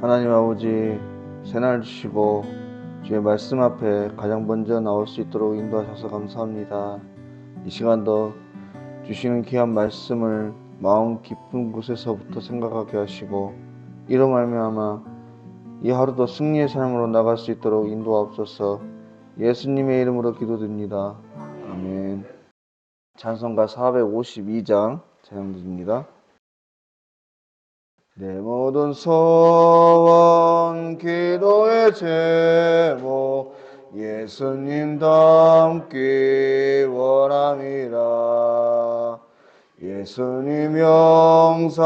하나님 아버지, 새날 주시고 주의 말씀 앞에 가장 먼저 나올 수 있도록 인도하셔서 감사합니다. 이 시간도 주시는 귀한 말씀을 마음 깊은 곳에서부터 생각하게 하시고 이로 말미암아 이 하루도 승리의 삶으로 나갈 수 있도록 인도하옵소서. 예수님의 이름으로 기도드립니다. 아멘. 찬송가 452장 찬양드립니다. 내 모든 소원 기도의 제목 예수님 닮기 원함이라. 예수님 영상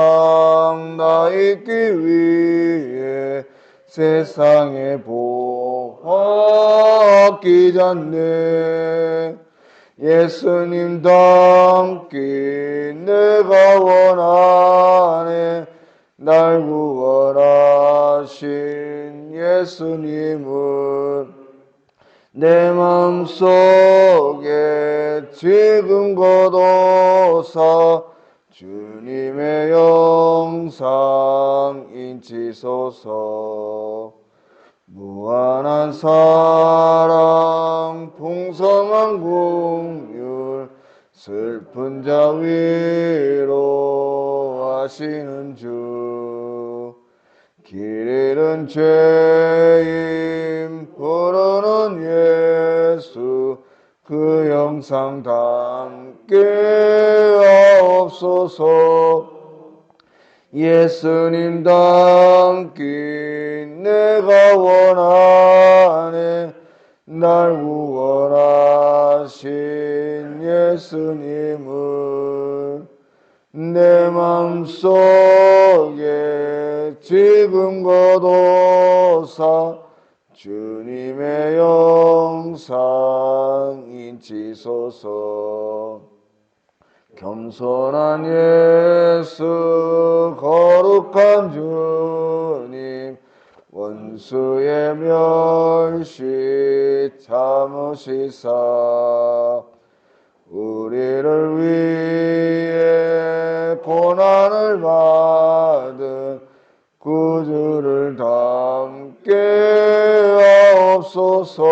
나 있기 위해 세상에 보았기 전에 예수님 닮기 내가 원하네. 날 구원하신 예수님은 내 마음속에 지금 거둬서 주님의 영상 인치소서. 무한한 사랑 풍성한 긍휼 슬픈 자 위로하시는 주. 길 잃은 죄인 부르는 예수 그 영상 담게 하옵소서. 예수님 닮기 내가 원하네. 날 구원하신 예수님은 내 마음속에 지금 거둬사 주님의 영상 인치소서. 겸손한 예수 거룩한 주님 원수의 멸시 참으시사 우리를 위해 고난을 받은 구주를 닮게 하옵소서.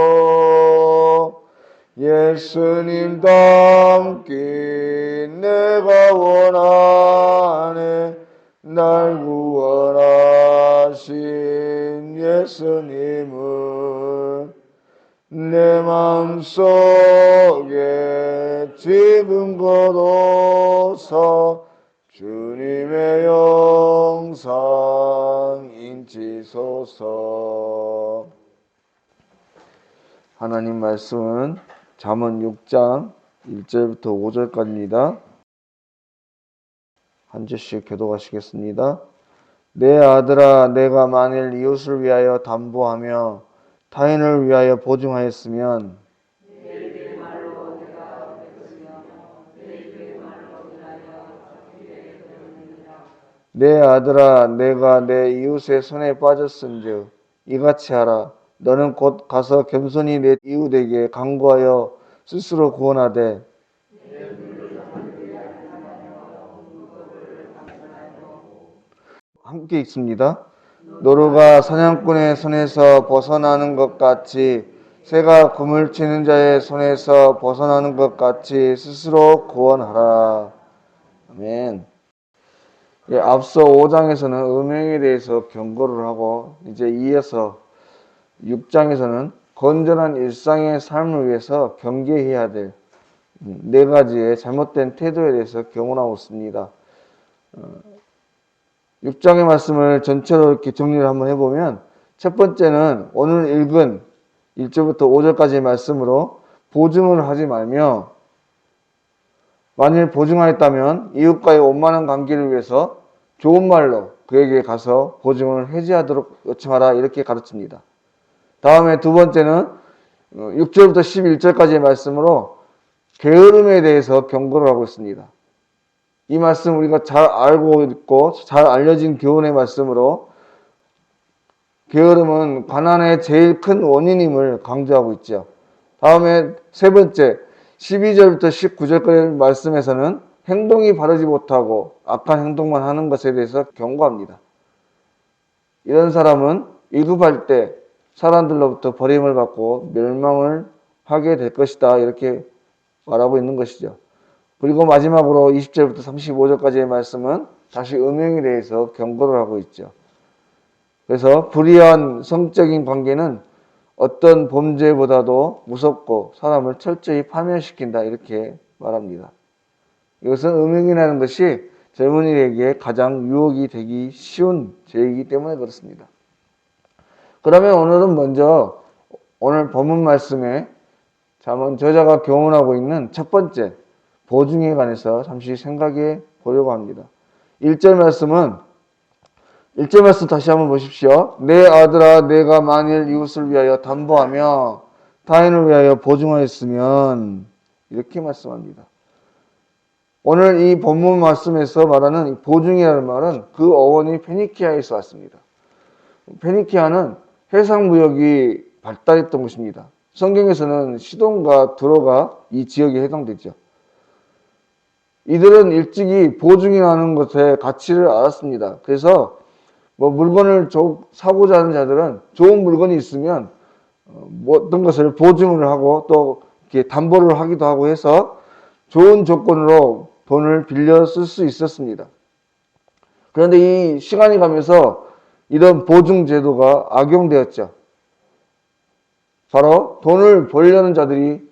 예수님 닮기 내가 원하네. 날 구원하신 예수님은 내 마음속에 지금 거둬서 주님의 영상 인치소서. 하나님 말씀은 잠언 6장 1절부터 5절까지입니다. 한 절씩 교독하시겠습니다. 내 아들아, 내가 만일 이웃을 위하여 담보하며 타인을 위하여 보증하였으면 내 아들아, 내가 내 이웃의 손에 빠졌은즉 이같이 하라. 너는 곧 가서 겸손히 내 이웃에게 간구하여 스스로 구원하되 함께 읽습니다. 노루가 사냥꾼의 손에서 벗어나는 것 같이 새가 그물 치는 자의 손에서 벗어나는 것 같이 스스로 구원하라. 아멘. 앞서 5장에서는 음행에 대해서 경고를 하고 이제 이어서 6장에서는 건전한 일상의 삶을 위해서 경계해야 될 4가지의 잘못된 태도에 대해서 경고하고 있습니다. 6장의 말씀을 전체로 이렇게 정리를 한번 해보면 첫 번째는 오늘 읽은 1절부터 5절까지의 말씀으로 보증을 하지 말며 만일 보증하였다면 이웃과의 원만한 관계를 위해서 좋은 말로 그에게 가서 보증을 해지하도록 요청하라 이렇게 가르칩니다. 다음에 두 번째는 6절부터 11절까지의 말씀으로 게으름에 대해서 경고를 하고 있습니다. 이 말씀 우리가 잘 알고 있고 잘 알려진 교훈의 말씀으로 게으름은 가난의 제일 큰 원인임을 강조하고 있죠. 다음에 세 번째 12절부터 19절까지 말씀에서는 행동이 바르지 못하고 악한 행동만 하는 것에 대해서 경고합니다. 이런 사람은 위급할 때 사람들로부터 버림을 받고 멸망을 하게 될 것이다. 이렇게 말하고 있는 것이죠. 그리고 마지막으로 20절부터 35절까지의 말씀은 다시 음행에 대해서 경고를 하고 있죠. 그래서 불의한 성적인 관계는 어떤 범죄보다도 무섭고 사람을 철저히 파멸시킨다. 이렇게 말합니다. 이것은 음행이라는 것이 젊은이에게 가장 유혹이 되기 쉬운 죄이기 때문에 그렇습니다. 그러면 오늘은 먼저 오늘 본문 말씀에 잠언 저자가 교훈하고 있는 첫 번째 보증에 관해서 잠시 생각해 보려고 합니다. 1절 말씀 다시 한번 보십시오. 내 아들아 내가 만일 이웃을 위하여 담보하며 타인을 위하여 보증하였으면 이렇게 말씀합니다. 오늘 이 본문 말씀에서 말하는 보증이라는 말은 그 어원이 페니키아에서 왔습니다. 페니키아는 해상무역이 발달했던 곳입니다. 성경에서는 시돈과 두로가 이 지역에 해당되죠. 이들은 일찍이 보증이라는 것의 가치를 알았습니다. 그래서 물건을 사고자 하는 자들은 좋은 물건이 있으면 어떤 것을 보증을 하고 또 이렇게 담보를 하기도 하고 해서 좋은 조건으로 돈을 빌려 쓸 수 있었습니다. 그런데 이 시간이 가면서 이런 보증 제도가 악용되었죠. 바로 돈을 벌려는 자들이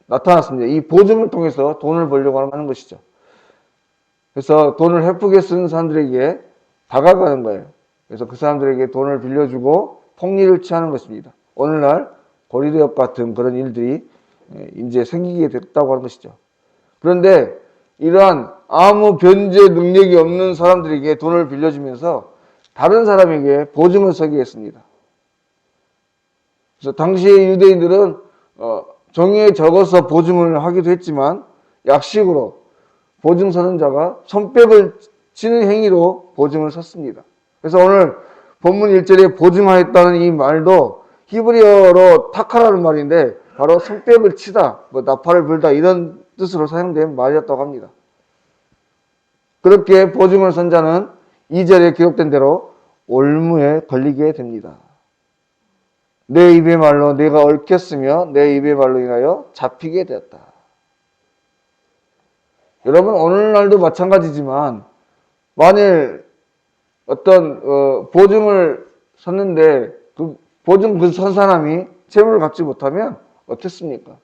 나타났습니다. 이 보증을 통해서 돈을 벌려고 하는 것이죠. 그래서 돈을 헤프게 쓰는 사람들에게 다가가는 거예요. 그래서 그 사람들에게 돈을 빌려주고 폭리를 취하는 것입니다. 오늘날 고리대역 같은 그런 일들이 이제 생기게 됐다고 하는 것이죠. 그런데 이러한 아무 변제 능력이 없는 사람들에게 돈을 빌려주면서 다른 사람에게 보증을 서게 했습니다. 그래서 당시의 유대인들은 종이에 적어서 보증을 하기도 했지만 약식으로 보증 서는 자가 손뼉을 치는 행위로 보증을 섰습니다. 그래서 오늘 본문 1절에 보증하였다는 이 말도 히브리어로 타카라는 말인데 바로 손뼉을 치다, 나팔을 불다 이런 뜻으로 사용된 말이었다고 합니다. 그렇게 보증을 선 자는 2절에 기록된 대로 올무에 걸리게 됩니다. 내 입의 말로 내가 얽혔으며 내 입의 말로 인하여 잡히게 되었다. 여러분 오늘날도 마찬가지지만 만일 어떤 보증을 섰는데 그 보증 선 사람이 채무를 갚지 못하면 어떻습니까?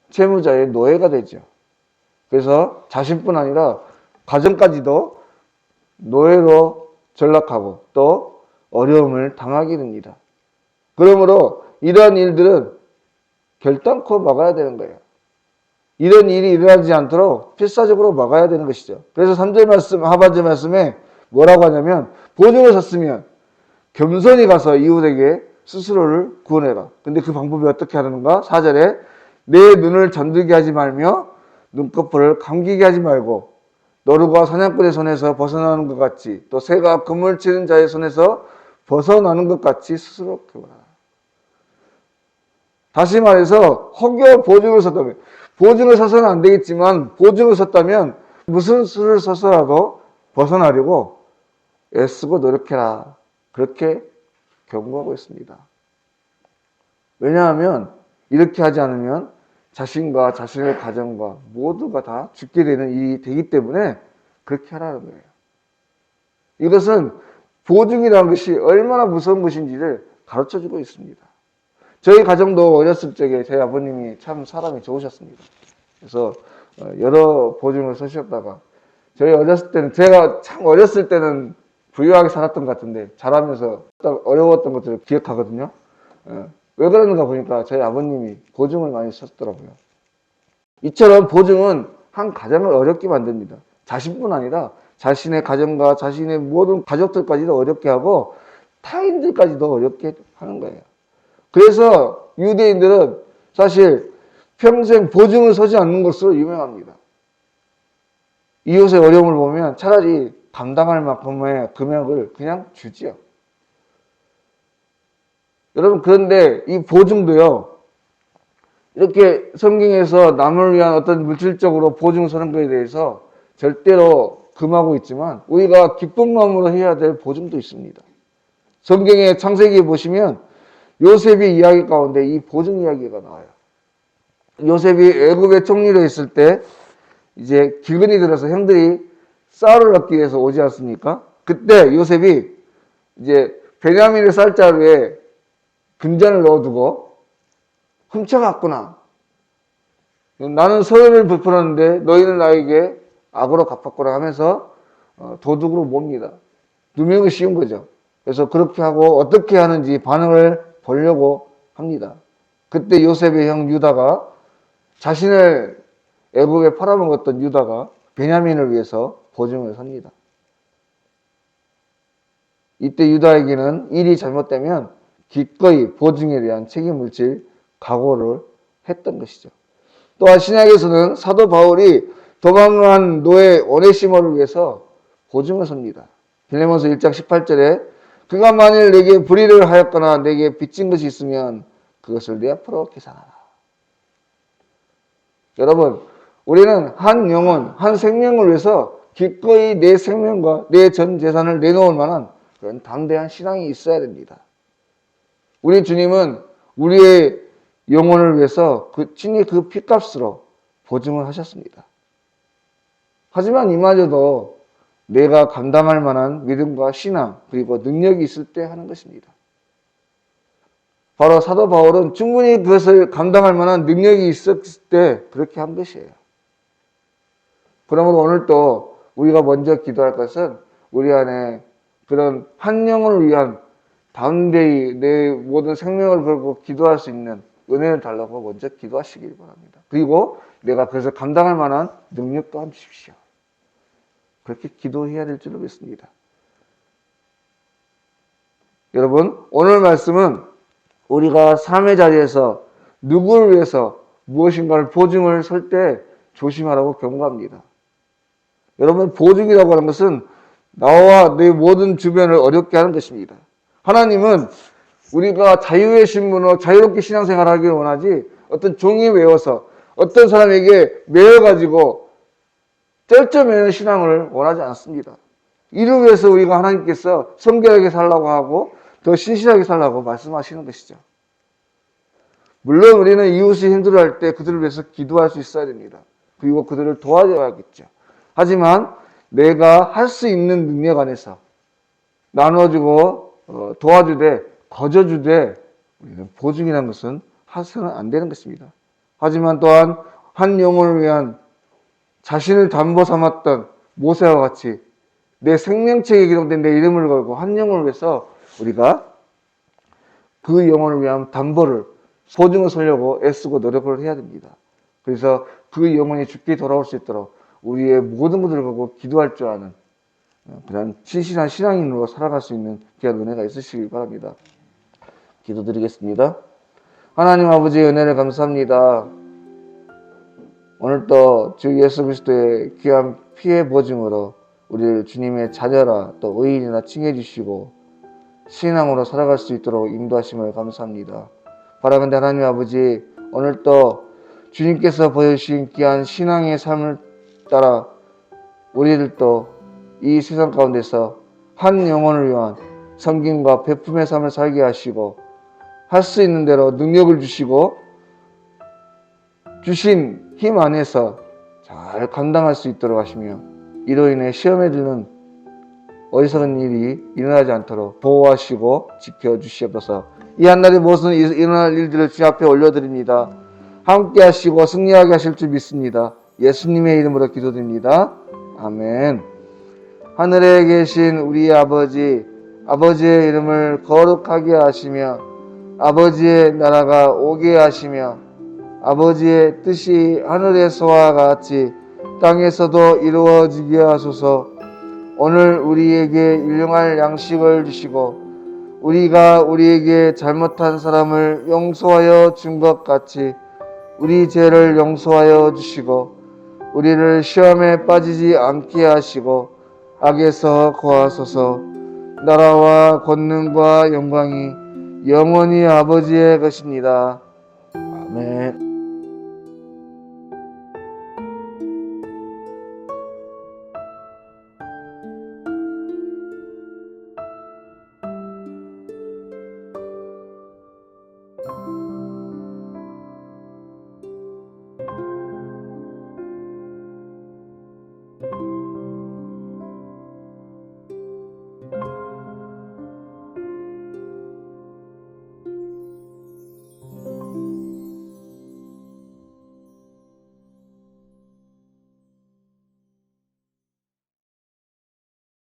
채무자의 노예가 되죠. 그래서 자신뿐 아니라 가정까지도 노예로 전락하고 또 어려움을 당하게 됩니다. 그러므로 이러한 일들은 결단코 막아야 되는 거예요. 이런 일이 일어나지 않도록 필사적으로 막아야 되는 것이죠. 그래서 3절 말씀, 하반절 말씀에 뭐라고 하냐면 보증을 섰으면 겸손히 가서 이웃에게 스스로를 구원해라. 근데 그 방법이 어떻게 하는가? 4절에 내 눈을 잠들게 하지 말며 눈꺼풀을 감기게 하지 말고 노루가 사냥꾼의 손에서 벗어나는 것 같이 또 새가 그물 치는 자의 손에서 벗어나는 것 같이 스스로 구원하라. 다시 말해서 혹여 보증을 섰다면 보증을 서서는 안 되겠지만 보증을 섰다면 무슨 수를 서서라도 벗어나려고 애쓰고 노력해라. 그렇게 경고하고 있습니다. 왜냐하면 이렇게 하지 않으면 자신과 자신의 가정과 모두가 다 죽게 되는 일이 되기 때문에 그렇게 하라는 거예요. 이것은 보증이라는 것이 얼마나 무서운 것인지를 가르쳐주고 있습니다. 저희 가정도 어렸을 적에 저희 아버님이 참 사람이 좋으셨습니다. 그래서 여러 보증을 서셨다가 저희 어렸을 때는 제가 참 어렸을 때는 부유하게 살았던 것 같은데 자라면서 어려웠던 것들을 기억하거든요. 왜 그러는가 보니까 저희 아버님이 보증을 많이 썼더라고요. 이처럼 보증은 한 가정을 어렵게 만듭니다. 자신뿐 아니라 자신의 가정과 자신의 모든 가족들까지도 어렵게 하고 타인들까지도 어렵게 하는 거예요. 그래서 유대인들은 사실 평생 보증을 서지 않는 것으로 유명합니다. 이웃의 어려움을 보면 차라리 감당할 만큼의 금액을 그냥 주지요. 여러분 그런데 이 보증도요. 이렇게 성경에서 남을 위한 어떤 물질적으로 보증 서는 것에 대해서 절대로 금하고 있지만 우리가 기쁜 마음으로 해야 될 보증도 있습니다. 성경의 창세기에 보시면 요셉의 이야기 가운데 이 보증 이야기가 나와요. 요셉이 애굽에 총리로 있을 때 이제 기근이 들어서 형들이 쌀을 얻기 위해서 오지 않습니까? 그때 요셉이 이제 베냐민의 쌀자루에 금전을 넣어두고 훔쳐갔구나. 나는 서열을 베풀었는데 너희는 나에게 악으로 갚았구나 하면서 도둑으로 몹니다. 누명을 씌운 거죠. 그래서 그렇게 하고 어떻게 하는지 반응을 보려고 합니다. 그때 요셉의 형 유다가 자신을 애굽에 팔아먹었던 유다가 베냐민을 위해서 보증을 섭니다. 이때 유다에게는 일이 잘못되면 기꺼이 보증에 대한 책임을 질 각오를 했던 것이죠. 또한 신약에서는 사도 바울이 도망간 노예 오네시모를 위해서 보증을 섭니다. 빌레몬서 1장 18절에 그가 만일 내게 불의를 하였거나 내게 빚진 것이 있으면 그것을 내 앞으로 계산하라. 여러분, 우리는 한 영혼, 한 생명을 위해서 기꺼이 내 생명과 내 전 재산을 내놓을 만한 그런 담대한 신앙이 있어야 됩니다. 우리 주님은 우리의 영혼을 위해서 친히 그 핏값으로 보증을 하셨습니다. 하지만 이마저도 내가 감당할 만한 믿음과 신앙 그리고 능력이 있을 때 하는 것입니다. 바로 사도 바울은 충분히 그것을 감당할 만한 능력이 있었을 때 그렇게 한 것이에요. 그러므로 오늘 또 우리가 먼저 기도할 것은 우리 안에 그런 한 영혼을 위한 담대히 내 모든 생명을 걸고 기도할 수 있는 은혜를 달라고 먼저 기도하시길 바랍니다. 그리고 내가 그것을 감당할 만한 능력 또한 주십시오. 그렇게 기도해야 될 줄로 믿습니다. 여러분, 오늘 말씀은 우리가 삶의 자리에서 누구를 위해서 무엇인가를 보증을 설 때 조심하라고 경고합니다. 여러분, 보증이라고 하는 것은 나와 내 모든 주변을 어렵게 하는 것입니다. 하나님은 우리가 자유의 신분으로 자유롭게 신앙생활을 하기를 원하지 어떤 종이 외워서 어떤 사람에게 매여가지고 쩔쩔매는 신앙을 원하지 않습니다. 이를 위해서 우리가 하나님께서 성결하게 살라고 하고 더 신실하게 살라고 말씀하시는 것이죠. 물론 우리는 이웃이 힘들어할 때 그들을 위해서 기도할 수 있어야 됩니다. 그리고 그들을 도와줘야겠죠. 하지만 내가 할 수 있는 능력 안에서 나눠주고 도와주되 거저주되 우리는 보증이라는 것은 해서는 안 되는 것입니다. 하지만 또한 한 영혼을 위한 자신을 담보 삼았던 모세와 같이 내 생명책에 기록된 내 이름을 걸고 한 영혼을 위해서 우리가 그 영혼을 위한 담보를 보증을 서려고 애쓰고 노력을 해야 됩니다. 그래서 그 영혼이 죽게 돌아올 수 있도록 우리의 모든 것들을 걸고 기도할 줄 아는 그런 신실한 신앙인으로 살아갈 수 있는 귀한 은혜가 있으시길 바랍니다. 기도드리겠습니다. 하나님 아버지의 은혜를 감사합니다. 오늘도 주 예수 그리스도의 귀한 피의 보증으로 우리를 주님의 자녀라 또 의인이라 칭해 주시고 신앙으로 살아갈 수 있도록 인도하심을 감사합니다. 바라건대 하나님 아버지, 오늘도 주님께서 보여주신 귀한 신앙의 삶을 따라 우리들도 이 세상 가운데서 한 영혼을 위한 섬김과 베품의 삶을 살게 하시고 할 수 있는 대로 능력을 주시고 주신 힘 안에서 잘 감당할 수 있도록 하시며 이로 인해 시험에 드는 어리석은 일이 일어나지 않도록 보호하시고 지켜주시옵소서. 이 한날의 모든 일어날 일들을 주 앞에 올려드립니다. 함께 하시고 승리하게 하실 줄 믿습니다. 예수님의 이름으로 기도드립니다. 아멘. 하늘에 계신 우리 아버지, 아버지의 이름을 거룩하게 하시며 아버지의 나라가 오게 하시며 아버지의 뜻이 하늘에서와 같이 땅에서도 이루어지게 하소서. 오늘 우리에게 일용할 양식을 주시고 우리가 우리에게 잘못한 사람을 용서하여 준 것 같이 우리 죄를 용서하여 주시고 우리를 시험에 빠지지 않게 하시고 악에서 구하소서. 나라와 권능과 영광이 영원히 아버지의 것입니다. 아멘.